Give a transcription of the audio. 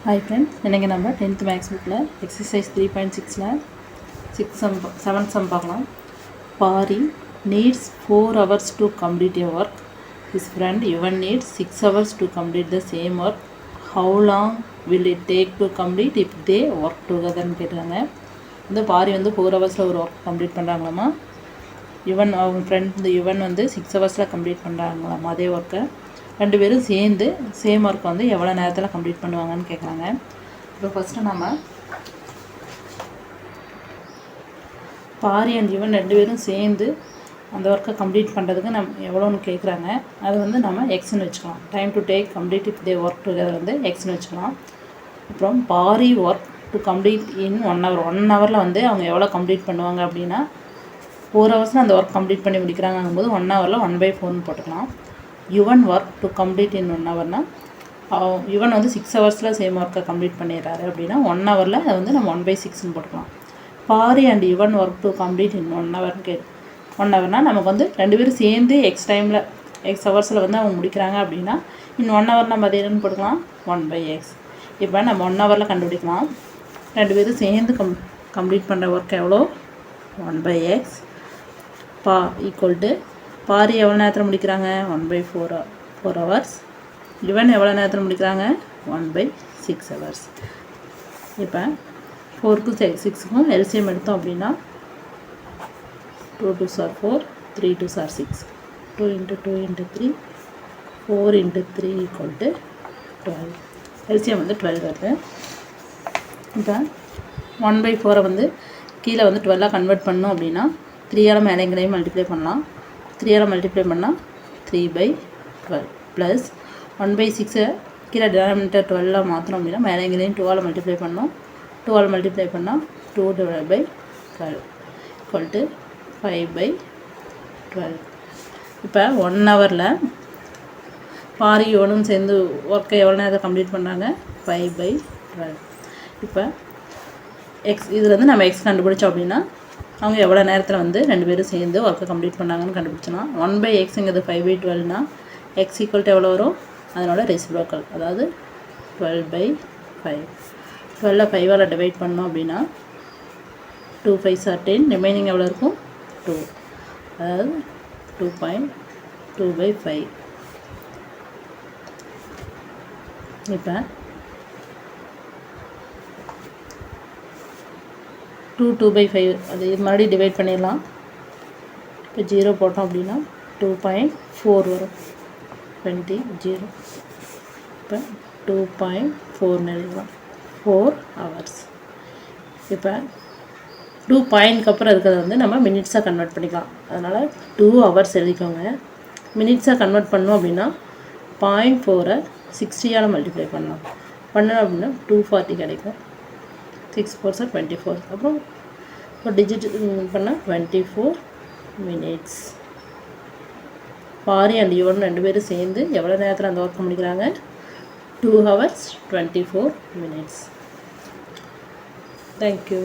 Hi friends, இன்னைக்கு நம்ம 10th maths புக்கில் எக்ஸசைஸ் 3.6ல் 7 sum பார்க்கலாம். Pari needs 4 hours to complete a work. His friend Yuvan needs 6 hours to complete the same work. How long will it take to complete if they work together ன்னு கேட்டாங்க. இந்த பாரி வந்து 4 ஹவர்ஸில் ஒரு work complete பண்ணுறாங்களாமா. Yuvan அவங்க friend இந்த யுவன் வந்து 6 ஹவர்ஸில் கம்ப்ளீட் பண்ணுறாங்களாமா அதே ஒர்க்கை. ரெண்டு பேரும் சேர்ந்து சேம் ஒர்க் வந்து எவ்வளோ நேரத்தில் கம்ப்ளீட் பண்ணுவாங்கன்னு கேட்குறாங்க. இப்போ ஃபஸ்ட்டு நம்ம பாரி அண்ட் யுவன் ரெண்டு பேரும் சேர்ந்து அந்த ஒர்க்கை கம்ப்ளீட் பண்ணுறதுக்கு எவ்வளோன்னு கேட்குறாங்க. அது வந்து நம்ம எக்ஸ்ன்னு வச்சுக்கலாம். Time to take complete if they work together வந்து எக்ஸ்ன்னு வச்சுக்கலாம். அப்புறம் Paari work to complete in 1 hour. 1 ஹவரில் வந்து அவங்க எவ்வளோ கம்ப்ளீட் பண்ணுவாங்க அப்படின்னா 4 ஹவர்ஸில் அந்த ஒர்க் கம்ப்ளீட் பண்ணி முடிக்கிறாங்கும்போது 1 ஹவரில் 1/4ன்னு போட்டுக்கலாம். One work to complete in 1 ஹவர்னால் யுவன் வந்து 6 ஹவர்ஸில் சேம் ஒர்க்கை கம்ப்ளீட் பண்ணிடுறாரு அப்படின்னா 1 ஹவரில் அதை வந்து நம்ம 1/6ன்னு போட்டுக்கலாம். Paari and Yuvan work to complete in 1 ஹவர்னு 1 ஹவர்னால் நமக்கு வந்து ரெண்டு பேரும் சேர்ந்து எக்ஸ் ஹவர்ஸில் வந்து அவங்க முடிக்கிறாங்க அப்படின்னா இன் 1 ஹவர் நம்ம அதை என்னன்னு போட்டுக்கலாம் 1/x. இப்போ நம்ம 1 ஹவரில் கண்டுபிடிக்கலாம். ரெண்டு பேரும் சேர்ந்து கம்ப்ளீட் பண்ணுற ஒர்க் எவ்வளோ 1/x ஈக்குவல் டு பாரி எவ்வளோ நேரத்தில் முடிக்கிறாங்க 1/4 ஹவர்ஸ். யுவன் எவ்வளோ நேரத்தில் முடிக்கிறாங்க 1/6 ஹவர்ஸ். இப்போ 4க்கும் 6க்கும் எல்சிஎம் எடுத்தோம் அப்படின்னா 2 2s are 4, 3 2s are 6, 2 × 2 × 3, 4 × 3 equal to 12. LCM வந்து 12 வருது. இப்போ 1/4 வந்து கீழே வந்து 12 கன்வெர்ட் பண்ணோம் அப்படின்னா 3ஆல் மேலேங்களையும் மல்டிப்ளை பண்ணலாம். 3ஆல் மல்டிப்ளை பண்ணால் 3/12 ப்ளஸ் 1/6 கீழே டினாமினேட்டர் 12 மாற்றணும் அப்படின்னா மேலேங்களையும் 2ஆல் மல்டிப்ளை பண்ணோம். 2ஆல் மல்டிப்ளை பண்ணால் 2/12 ஈக்குவல் டு 5/12. இப்போ 1 ஹவரில் பாரி யுவனும் சேர்ந்து ஒர்க்கை எவ்வளோ நேரத்தை கம்ப்ளீட் பண்ணுறாங்க 5/12. இப்போ இதில் வந்து நம்ம எக்ஸ் கண்டுபிடிச்சோம் அப்படின்னா அவங்க எவ்வளோ நேரத்தில் வந்து ரெண்டு பேரும் சேர்ந்து ஒர்க்கை கம்ப்ளீட் பண்ணாங்கன்னு கண்டுபிடிச்சோன்னா 1/xங்கிறது 5/12னா எக்ஸ் ஈக்குவல் டு எவ்வளோ வரும் அதனோட ரெசிப்ரோக்கல் அதாவது 12/5. 12 5ஆல் டிவைட் பண்ணோம் அப்படின்னா 2 5s are 10, ரிமைனிங் எவ்வளோ இருக்கும் 2, அதாவது 2.2/5. இப்போ 2/5 அது மறுபடியும் டிவைட் பண்ணிடலாம். இப்போ 0 போட்டோம் அப்படின்னா 2.4 வரும் 20 0. இப்போ 2.4 எழுதலாம் 4 ஹவர்ஸ். இப்போ 2 பாயிண்ட்க்கு அப்புறம் இருக்கிறத வந்து நம்ம மினிட்ஸாக கன்வெர்ட் பண்ணிக்கலாம். அதனால் 2 ஹவர்ஸ் எழுதிக்கோங்க. மினிட்ஸாக கன்வெர்ட் பண்ணோம் அப்படின்னா 0.4 60ஆல் மல்டிப்ளை பண்ணலாம். பண்ணோம் அப்படின்னா 240 கிடைக்கும். 6 4s are 24. அப்புறம் இப்போ டிஜிட் பண்ணால் 24 மினிட்ஸ். பாரி அண்ட் யுவன் ரெண்டு பேரும் சேர்ந்து எவ்வளோ நேரத்தில் அந்த ஒர்க் முடிக்கிறாங்க 2 hours 24 minutes. Thank you.